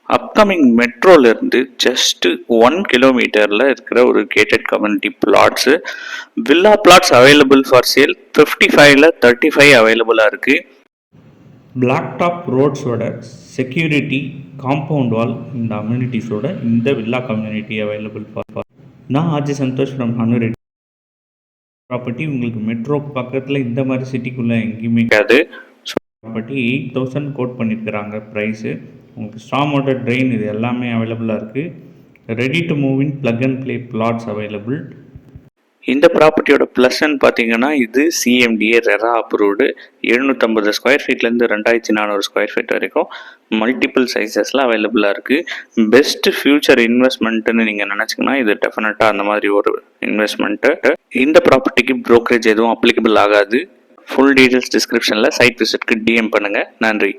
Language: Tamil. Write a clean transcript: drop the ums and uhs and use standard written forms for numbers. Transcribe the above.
அப்கமிங் மெட்ரோலேருந்து ஜஸ்ட் 1 கிலோமீட்டரில் இருக்கிற ஒரு gated community plots. Villa plots available for sale. 55ல் 35 அவைலபிளாக இருக்குது. பிளாக் டாப் ரோட்ஸோட செக்யூரிட்டி, காம்பவுண்ட் வால், இந்த அம்யூனிட்டிஸோட இந்த வில்லா கம்யூனிட்டி அவைலபிள் ஃபார். நான் RG Santhosh from Hanur property. உங்களுக்கு மெட்ரோ பக்கத்தில் இந்த மாதிரி சிட்டிக்குள்ளே எங்கேயுமே கிடையாது. ஸோ ப்ராப்பர்ட்டி 8,000 கோட் பண்ணியிருக்கிறாங்க ப்ரைஸு. உங்களுக்கு ஸ்டாம் வாட்டர் ட்ரெயின் இது எல்லாமே அவைலபிளாக இருக்குது. Ready to move in plug and play plots available. இந்த ப்ராப்பர்ட்டியோட ப்ளஸ்ன்னு பார்த்தீங்கன்னா இது சிஎம்டிஏ ரெரா அப்ரூவ்டு. 750 ஸ்கொயர் ஃபீட்லேருந்து 2400 ஸ்கொயர் ஃபீட் வரைக்கும் மல்டிபிள் சைஸஸில் அவைலபிளாக இருக்குது. பெஸ்ட்டு ஃப்யூச்சர் இன்வெஸ்ட்மெண்ட்டுன்னு நீங்கள் நினச்சிங்கன்னா இது டெஃபினட்டாக அந்த மாதிரி ஒரு இன்வெஸ்ட்மெண்ட்டு. இந்த ப்ராப்பர்ட்டிக்கு ப்ரோக்கரேஜ் எதுவும் அப்ளிகபிள் ஆகாது. ஃபுல் டீட்டெயில்ஸ் டிஸ்கிரிப்ஷனில் சைட் விசிட்க்கு டிஎம் பண்ணுங்கள். நன்றி.